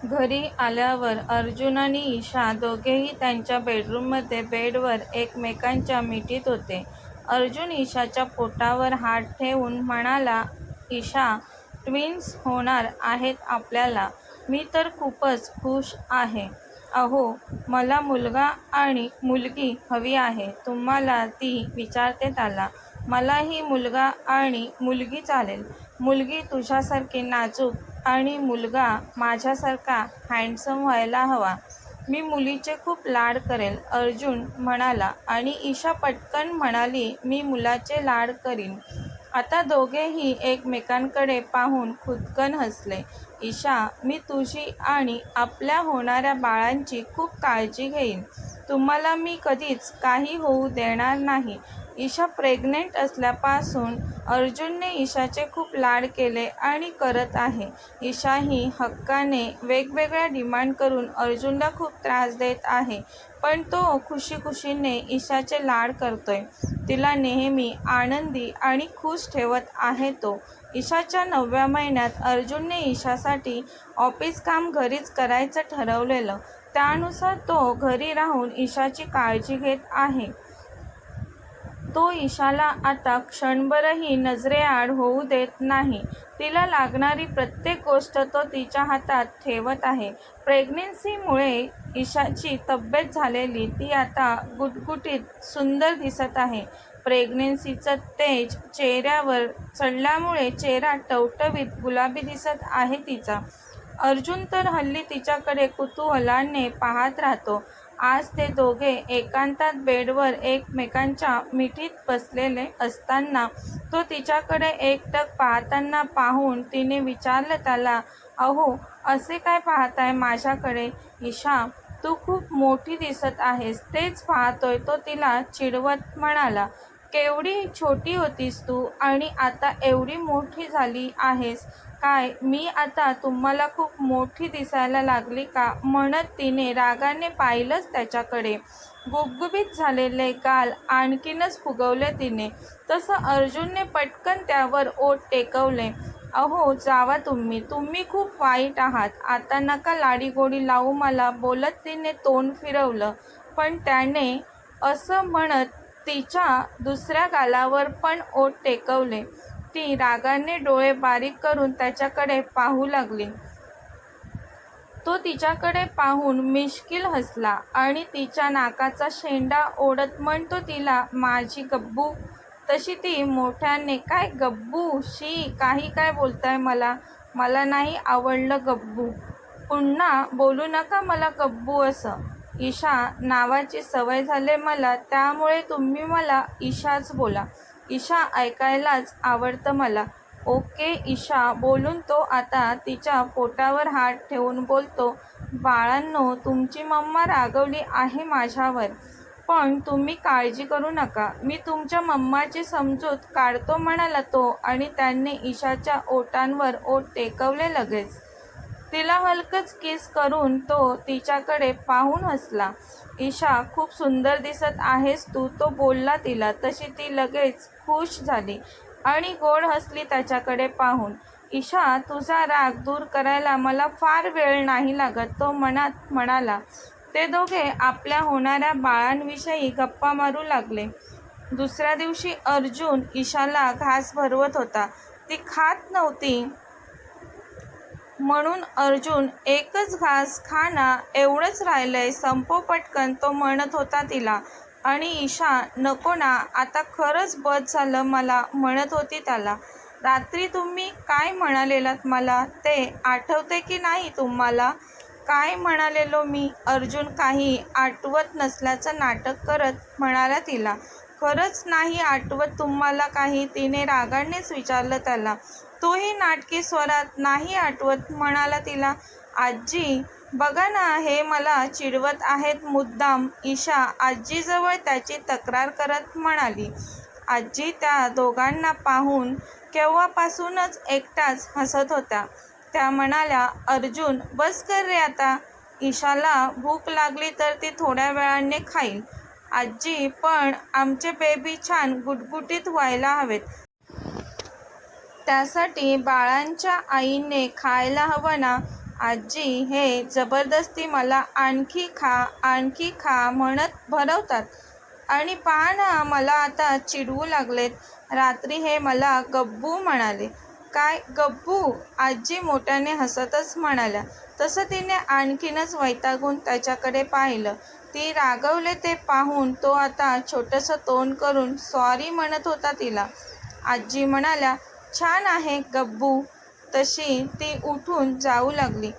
घरी आल्यावर अर्जुन आणि ईशा दोघेही त्यांच्या बेडरूममध्ये बेडवर एकमेकांच्या मिठीत होते. अर्जुन ईशाच्या पोटावर हात ठेवून म्हणाला, ईशा, ट्विन्स होणार आहेत आपल्याला. मी तर खूपच खुश आहे. अहो, मला मुलगा आणि मुलगी हवी आहे. तुम्हाला ती विचारते त्याला. मलाही मुलगा आणि मुलगी चालेल. मुलगी तुझ्यासारखी नाजूक आणि मुलगा माझ्यासारखा हँडसम व्हायला हवा. मी मुलीचे खूप लाड करेल, अर्जुन म्हणाला आणि ईशा पटकन म्हणाली, मी मुलाचे लाड करीन. आता दोघेही एकमेकांकडे पाहून खुदकन हसले. ईशा, मी तुझी आणि आपल्या होणाऱ्या बाळांची खूप काळजी घेईन. तुम्हाला मी कधीच काही होऊ देणार नाही. ईशा प्रेग्नेंट असल्यापासून अर्जुनने ईशाचे खूप लाड केले आणि करत आहे. ईशाही हक्काने वेगवेगळ्या डिमांड करून अर्जुनला खूप त्रास देत आहे, पण तो खुशीखुशीने ईशाचे लाड करतोय. तिला नेहमी आनंदी आणि खुश ठेवत आहे तो. ईशाच्या 9व्या महिन्यात अर्जुनने ईशासाठी ऑफिस काम घरीच करायचं ठरवलेलं. त्यानुसार तो घरी राहून ईशाची काळजी घेत आहे. तो ईशाला आता क्षणभरही नजरेआड होऊ देत नाही. तिला लागणारी प्रत्येक गोष्ट तो तिच्या हातात ठेवत आहे. प्रेग्नन्सीमुळे ईशाची तब्येत झालेली ती आता गुटगुटीत सुंदर दिसत आहे. प्रेग्नन्सीचं तेज चेहऱ्यावर चढल्यामुळे चेहरा टवटवीत गुलाबी दिसत आहे तिचा. अर्जुन तर हल्ली तिच्याकडे कुतूहलाने पाहत राहतो. आज ते दोघे एकांतात बेडवर एकमेकांच्या मिठीत बसलेले असताना तो तिच्याकडे एकटक पाहताना पाहून तिने विचारलं त्याला, अहो, असे काय पाहताय माझ्याकडे? ईशा, तू खूप मोठी दिसत आहेस. तेच पाहतोय, तो तिला चिडवत म्हणाला. केवढी छोटी होतीस तू आणि आता एवढी मोठी झाली आहेस. काय मी आता तुम्हाला खूप मोठी दिसायला लागली का? म्हणत तिने रागाने पाहिलंच त्याच्याकडे. गुबगुबीत झालेले गाल आणखीनच फुगवले तिने. तसं अर्जुनने पटकन त्यावर ओठ टेकवले. अहो, जावा तुम्ही खूप वाईट आहात. आता नका लाडीगोडी लावू मला, बोलत तिने तोंड फिरवलं. पण त्याने असं म्हणत तिच्या दुसऱ्या गालावर पण ओठ टेकवले. ती रागाने डोळे बारीक करून त्याच्याकडे पाहू लागली. तो तिच्याकडे पाहून मिश्किल हसला आणि तिच्या नाकाचा शेंडा ओढत म्हणतो तिला, माझी गब्बू. तशी ती मोठ्याने, काय गब्बू? शी, काही काय बोलताय मला? मला नाही आवडलं गब्बू. पुन्हा बोलू नका मला गब्बू असं. ईशा नावाची सवय झाले मला, त्यामुळे तुम्ही मला ईशाच बोला. ईशा ऐकायलाच आवडतं मला. ओके ईशा, बोलून तो आता तिच्या पोटावर हात ठेवून बोलतो, बाळांनो, तुमची मम्मा रागवली आहे माझ्यावर, पण तुम्ही काळजी करू नका. मी तुमच्या मम्माची समजूत काढतो म्हणाला तो आणि त्याने ईशाच्या ओठांवर ओठ टेकवले लगेच. तिला हलकंच किस करून तो तिच्याकडे पाहून हसला. ईशा, खूप सुंदर दिसत आहेस तू, तो बोलला तिला. तशी ती लगेच खुश झाली आणि गोड हसली त्याच्याकडे पाहून. ईशा, तुझा राग दूर करायला मला फार वेळ नाही लागत, तो मनात म्हणाला. ते दोघे आपल्या होणाऱ्या बाळांविषयी गप्पा मारू लागले. दुसऱ्या दिवशी अर्जुन ईशाला घास भरवत होता. ती खात नव्हती म्हणून अर्जुन, एकच घास खा ना, एवढंच राहिलंय, संपव पटकन, तो म्हणत होता तिला. आणि ईशा, नको ना, आता खरंच बस झालं मला, म्हणत होती त्याला. रात्री तुम्ही काय म्हणालेलात मला, ते आठवते की नाही तुम्हाला? काय म्हणालेलो मी? अर्जुन काही आठवत नसल्याचं नाटक करत म्हणाला तिला. खरंच नाही आठवत तुम्हाला काही? तिने रागानेच विचारलं त्याला. तोही नाटकी स्वरात नाही आठवत म्हणाला तिला. आजी, बघा ना, हे मला चिडवत आहेत मुद्दाम, ईशा आजीजवळ त्याची तक्रार करत म्हणाली. आजी त्या दोघांना पाहून केव्हापासूनच एकटाच हसत होत्या. त्या म्हणाल्या, अर्जुन, बस कर रे आता. ईशाला भूक लागली तर ती थोड्या वेळाने खाईल. आजी, पण आमचे बेबी छान गुटगुटीत व्हायला हवेत. त्यासाठी बाळांच्या आईने खायला हवं ना. आजी हे जबरदस्ती मला आणखी खा म्हणत भरवतात आणि पहा ना, मला आता चिडवू लागलेत. रात्री हे मला गब्बू म्हणाले. काय गब्बू? आजी मोठ्याने हसतच म्हणाल्या. तसं तिने आणखीनच वैतागून त्याच्याकडे पाहिलं. ती रागावले ते पाहून तो आता छोटंसं तोंड करून सॉरी म्हणत होता तिला. आजी म्हणाल्या, छान आहे गब्बू. तशी ती उठून जाऊ लागली.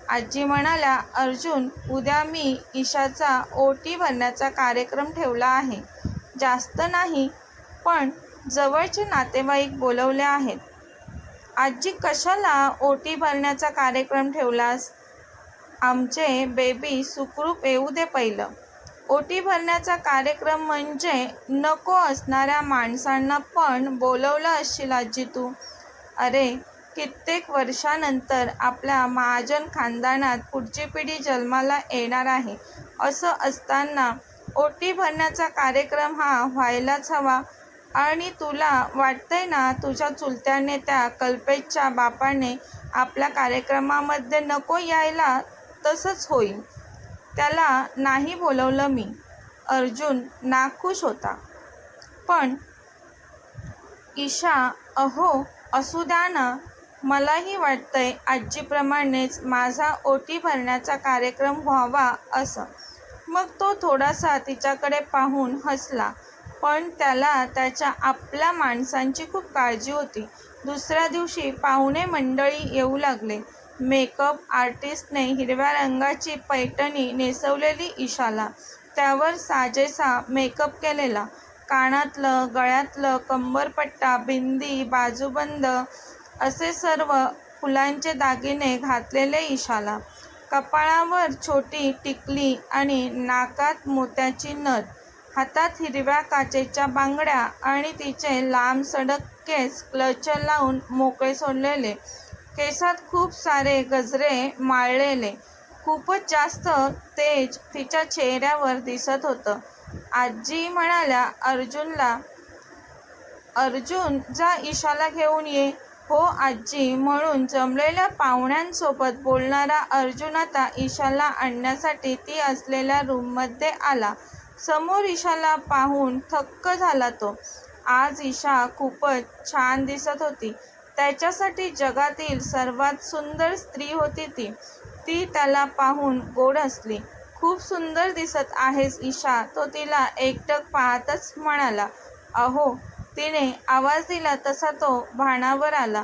आजी म्हणाल्या, अर्जुन, उद्या मी ईशाचा ओटी भरण्याचा कार्यक्रम ठेवला आहे. जास्त नाही, पण जवळचे नातेवाईक बोलवले आहेत. आजी, कशाला ओटी भरण्याचा कार्यक्रम ठेवलास? आमचे बेबी सुखरूप येऊ दे पहिलं. ओटी भरण्याचा कार्यक्रम म्हणजे नको असणाऱ्या माणसांना पण बोलवलं असशील आजी तू. अरे, कित्येक वर्षानंतर आपल्या महाजन खानदानात पुढची पिढी जन्माला येणार आहे. असं असताना ओटी भरण्याचा कार्यक्रम हा व्हायलाच हवा. आणि तुला वाटतंय ना, तुझ्या चुलत्या नेत्या कल्पेशच्या बापाने आपल्या कार्यक्रमामध्ये नको यायला? तसंच होईल. त्याला नाही बोलवलं मी. अर्जुन नाखुश होता. पण ईशा, अहो, असू द्या ना. मलाही वाटतंय आजीप्रमाणेच माझा ओटी भरण्याचा कार्यक्रम व्हावा असं. मग तो थोडासा तिच्याकडे पाहून हसला. पण त्याला त्याच्या आपल्या माणसांची खूप काळजी होती. दुसऱ्या दिवशी पाहुणे मंडळी येऊ लागले. मेकअप आर्टिस्टने हिरव्या रंगाची पैठणी नेसवलेली ईशाला, त्यावर साजेसा मेकअप केलेला, कानातलं, गळ्यातलं, कंबरपट्टा, बिंदी, बाजूबंद असे सर्व फुलांचे दागिने घातलेले ईशाला, कपाळावर छोटी टिकली आणि नाकात मोत्याची नथ, हातात हिरव्या काचेच्या बांगड्या आणि तिचे लांबसडक केस क्लचर लावून मोकळे सोडलेले, केसात खूप सारे गजरे माळलेले. खूपच जास्त तेज तिच्या चेहऱ्यावर दिसत होतं. आजी म्हणाल्या अर्जुनला, अर्जुन, जा ईशाला घेऊन ये. हो आजी, म्हणून जमलेल्या पाहुण्यांसोबत बोलणारा अर्जुन आता ईशाला आणण्यासाठी ती असलेल्या रूममध्ये आला. समोर ईशाला पाहून थक्क झाला तो. आज ईशा खूपच छान दिसत होती. त्याच्यासाठी जगातील सर्वात सुंदर स्त्री होती ती. ती त्याला पाहून गोड हसली. खूप सुंदर दिसत आहेस ईशा, तो तिला एकटक पाहतच म्हणाला. अहो, तिने आवाज दिला तसा तो भानावर आला.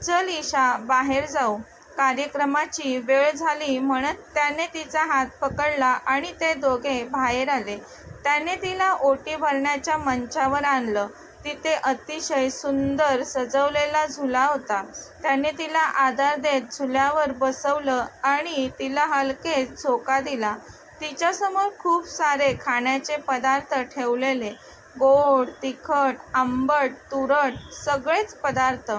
चल ईशा, बाहेर जाऊ. कार्यक्रमाची वेळ झाली म्हणत त्याने तिचा हात पकडला आणि ते दोघे बाहेर आले. त्याने तिला ओटी भरण्याच्या मंचावर आणलं. तिथे अतिशय सुंदर सजवलेला झुला होता. त्याने तिला आधार देत झुल्यावर बसवलं आणि तिला हलके झोका दिला. तिच्यासमोर खूप सारे खाण्याचे पदार्थ ठेवलेले, गोड, तिखट, आंबट, तुरट सगळेच पदार्थ.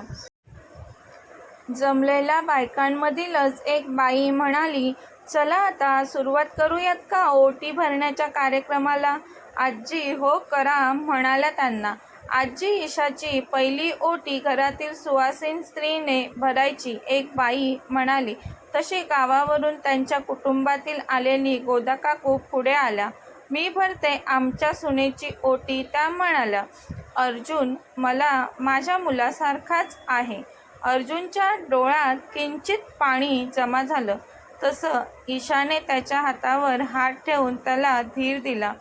जमलेल्या बायकांमधीलच एक बाई म्हणाली, चला आता सुरुवात करूयात का ओटी भरण्याच्या कार्यक्रमाला? आजी, हो करा, म्हणाल्या त्यांना. आजी ईशाची पहिली ओटी घरातील सुवासीन स्त्रीने भरायची, एक बाई म्हणाली. तशी गावावरून त्यांच्या कुटुंबातील आलेली गोदाकाकू पुढे आल्या. मी भरते आमच्या सुनेची ओटी, त्या म्हणाल्या. अर्जुन मला माझ्या मुलासारखाच आहे. अर्जुनच्या डोळ्यात किंचित पाणी जमा झालं. तसं ईशाने त्याच्या हातावर हात ठेवून त्याला धीर दिला.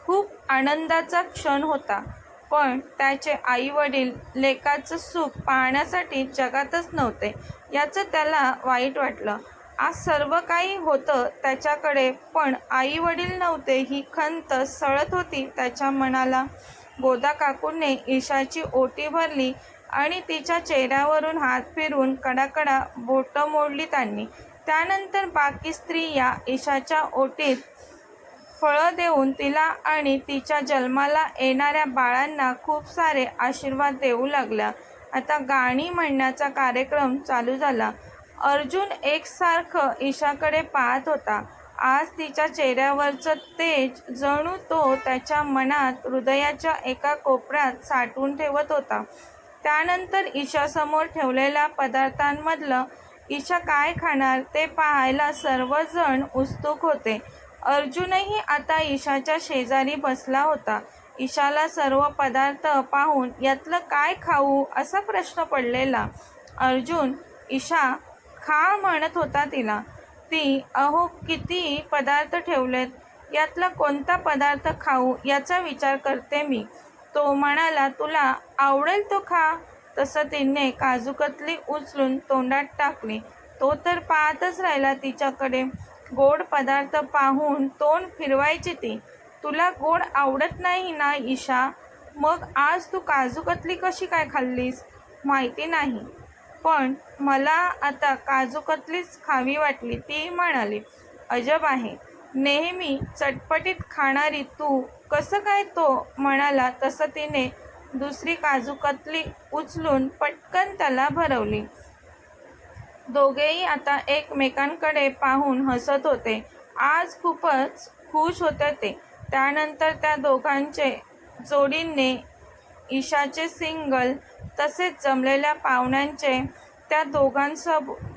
खूप आनंदाचा क्षण होता. पण त्याचे आईवडील लेकाचं सुख पाहण्यासाठी जगातच नव्हते याचं त्याला वाईट वाटलं. आज सर्व काही होतं त्याच्याकडे, पण आईवडील नव्हते ही खंत सळत होती त्याच्या मनाला. गोदा काकूंनी ईशाची ओटी भरली आणि तिच्या चेहऱ्यावरून हात फिरून कडाकडा बोटं मोडली त्यांनी. त्यानंतर बाकी स्त्रिया ईशाच्या ओटीत फळं देऊन तिला आणि तिच्या जन्माला येणाऱ्या बाळांना खूप सारे आशीर्वाद देऊ लागल्या. आता गाणी म्हणण्याचा कार्यक्रम चालू झाला. अर्जुन एकसारखं ईशाकडे पाहत होता. आज तिच्या चेहऱ्यावरचं तेज जणू तो त्याच्या मनात, हृदयाच्या एका कोपऱ्यात साठवून ठेवत होता. त्यानंतर ईशासमोर ठेवलेल्या पदार्थांमधलं ईशा काय खाणार ते पाहायला सर्वजण उत्सुक होते. अर्जुनही आता ईशाच्या शेजारी बसला होता. ईशाला सर्व पदार्थ पाहून यातलं काय खाऊ असा प्रश्न पडलेला. अर्जुन, ईशा खा म्हणत होता तिला. ती, अहो किती पदार्थ ठेवलेत, यातला कोणता पदार्थ खाऊ याचा विचार करते मी. तो म्हणाला, तुला आवडेल तो खा. तसं तिने काजूकतली उचलून तोंडात टाकली. तो तर पाहतच राहिला तिच्याकडे. गोड पदार्थ पाहून तोंड फिरवायची ती. तुला गोड आवडत नाही ना ईशा? मग आज तू काजूकतली कशी काय खाल्लीस? माहिती नाही, पण मला आता काजूकतलीच खावी वाटली, ती म्हणाली. अजब आहे, नेहमी चटपटीत खाणारी तू कसं काय? तो म्हणाला. तसं तिने दुसरी काजूकतली उचलून पटकन त्याला भरवली. दोघेही आता एकमेकांकडे पाहून हसत होते. आज खूपच खुश होते ते. त्यानंतर त्या दोघांचे जोडीने, ईशाचे सिंगल तसेच जमलेल्या पाहुण्यांचे त्या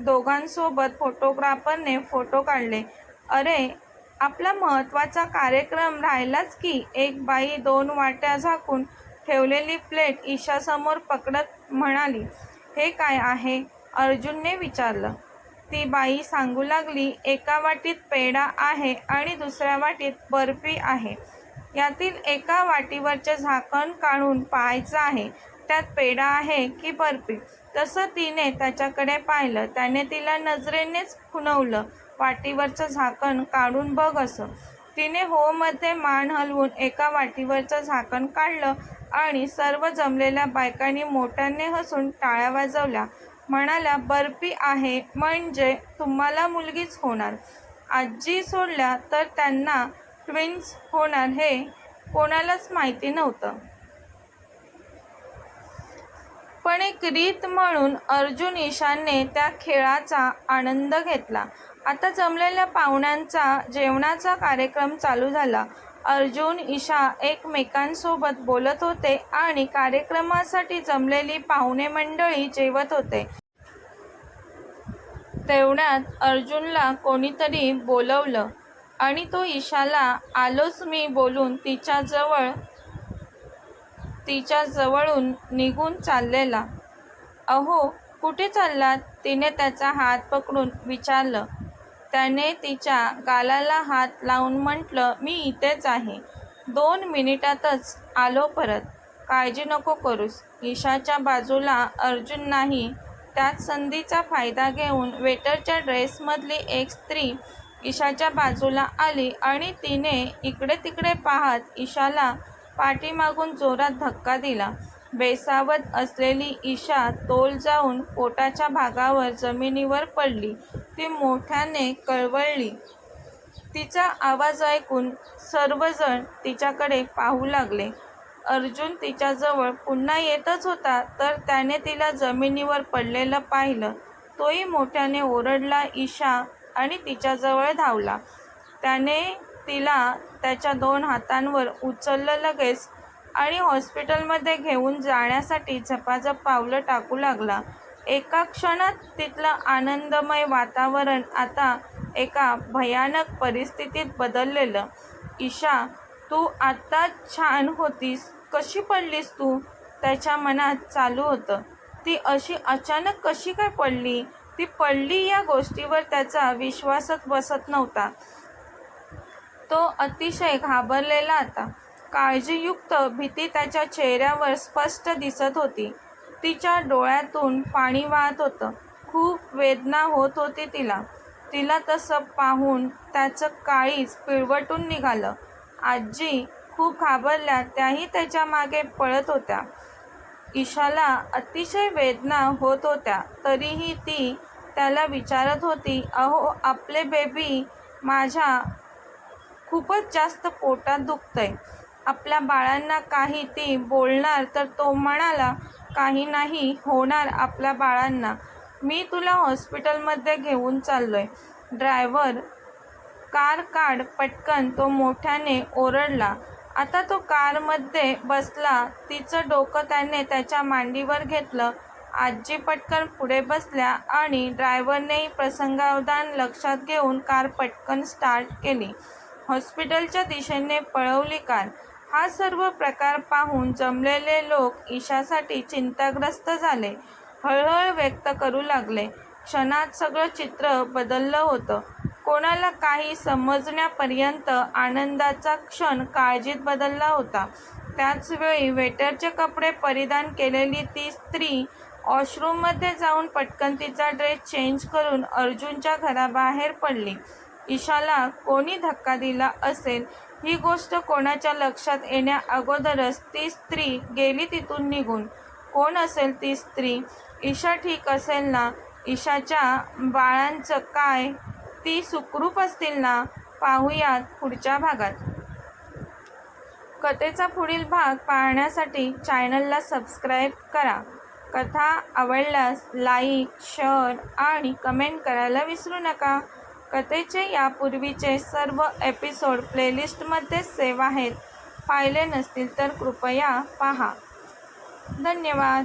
दोघांसोबत फोटोग्राफरने फोटो काढले. अरे, आपला महत्त्वाचा कार्यक्रम राहिलाच की. एक बाई 2 वाट्या झाकून ठेवलेली प्लेट ईशासमोर पकडत म्हणाली. हे काय आहे? अर्जुनने विचारलं. ती बाई सांगू लागली, एका वाटीत पेढा आहे आणि दुसऱ्या वाटीत बर्फी आहे. यातील एका वाटीवरचे झाकण काढून पाहायचं आहे, त्यात पेढा आहे की बर्फी. तसं तिने त्याच्याकडे पाहिलं. त्याने तिला नजरेनेच खुणवलं. वाटीवरचं झाकण काढून बघ असं. तिने हो मध्ये मान हलवून एका वाटीवरचं झाकण काढलं आणि सर्व जमलेल्या बायकांनी मोठ्याने हसून टाळ्या वाजवल्या. म्हणाल्या, बर्फी आहे म्हणजे तुम्हाला मुलगीच होणार. आजी सोडल्या तर त्यांना ट्विन्स होणार हे कोणालाच माहिती नव्हतं. पण एक रीत म्हणून अर्जुन ईशाने त्या खेळाचा आनंद घेतला. आता जमलेल्या पाहुण्यांचा जेवणाचा कार्यक्रम चालू झाला. अर्जुन, ईशा एकमेकांसोबत बोलत होते आणि कार्यक्रमासाठी जमलेली पाहुणे मंडळी जेवत होते. तेवढ्यात अर्जुनला कोणीतरी बोलवलं आणि तो ईशाला आलोच मी बोलून तिच्या जवळून निघून चाललेला. अहो, कुठे चाललात? तिने त्याचा हात पकडून विचारलं. त्याने तिच्या गालाला हात लावून म्हटलं, मी इथेच आहे. 2 मिनिटातच आलो परत. काळजी नको करूस. ईशाच्या बाजूला अर्जुन नाही. त्याच संधीचा फायदा घेऊन वेटरच्या ड्रेसमधली एक स्त्री ईशाच्या बाजूला आली आणि तिने इकडे तिकडे पाहत ईशाला पाठीमागून जोरात धक्का दिला. बेसावत असलेली ईशा तोल जाऊन पोटाच्या भागावर जमिनीवर पडली. ती मोठ्याने कळवळली. तिचा आवाज ऐकून सर्वजण तिच्याकडे पाहू लागले. अर्जुन तिच्याजवळ पुन्हा येतच होता तर त्याने तिला जमिनीवर पडलेलं पाहिलं. तोही मोठ्याने ओरडला. ईशा आणि तिच्याजवळ धावला. त्याने तिला त्याच्या 2 हातांवर उचललं लगेच आणि हॉस्पिटलमध्ये घेऊन जाण्यासाठी झपाझप पावलं टाकू लागला. एका क्षणात तिथलं आनंदमय वातावरण आता एका भयानक परिस्थितीत बदललेलं. ईशा, तू आत्ता छान होतीस, कशी पडलीस तू? त्याच्या मनात चालू होतं. ती अशी अचानक कशी काय पडली? ती पडली या गोष्टीवर त्याचा विश्वासच बसत नव्हता. तो अतिशय घाबरलेला आता. काळजीयुक्त भीती त्याच्या चेहऱ्यावर स्पष्ट दिसत होती. तिच्या डोळ्यातून पाणी वाहत होतं. खूप वेदना होत होती तिला. तसं पाहून त्याचं काळीज पिळवटून निघालं. आजी खूप घाबरल्या. त्याही त्याच्या मागे पळत होत्या. ईशाला अतिशय वेदना होत होत्या. तरीही ती त्याला विचारत होती, अहो आपले बेबी, माझ्या खूपच जास्त पोटात दुखतंय. आपल्या बाळांना काही. ती बोलणार तर तो म्हणाला, काही नाही होणार आपल्या बाळांना. मी तुला हॉस्पिटलमध्ये घेऊन चाललोय. ड्रायव्हर, कार काढ पटकन, तो मोठ्याने ओरडला. आता तो कारमध्ये बसला. तिचं डोकं त्याने त्याच्या मांडीवर घेतलं आजी पटकन पुढे बसल्या आणि ड्रायव्हरनेही प्रसंगावधान लक्षात घेऊन कार पटकन स्टार्ट केली. हॉस्पिटलच्या दिशेने पळवली कार. हा सर्व प्रकार पाहून जमलेले लोक ईशासाठी चिंताग्रस्त झाले. हळहळ व्यक्त करू लागले. क्षणात सगळं चित्र बदललं होतं. कोणाला काही समजण्यापर्यंत आनंदाचा क्षण काळजीत बदलला होता. त्याच वेळी वेटरचे कपडे परिधान केलेली ती स्त्री वॉशरूममध्ये जाऊन पटकन तिचा ड्रेस चेंज करून अर्जुनच्या घराबाहेर पडली. ईशाला कोणी धक्का दिला असेल ही गोष्ट कोणाच्या लक्षात येण्या अगोदरच ती स्त्री गेली तिथून निघून. कोण असेल ती स्त्री? ईशा ठीक असेल ना? ईशाच्या बाळांचं काय? ती सुखरूप असतील ना? पाहूयात पुढच्या भागात. कथेचा पुढील भाग पाहण्यासाठी चॅनलला सबस्क्राईब करा. कथा आवडल्यास लाईक, शेअर आणि कमेंट करायला विसरू नका. कथेचे यापूर्वीचे सर्व एपिसोड प्लेलिस्टमध्ये सेव्ह आहेत. पाहिले नसतील तर कृपया पहा. धन्यवाद.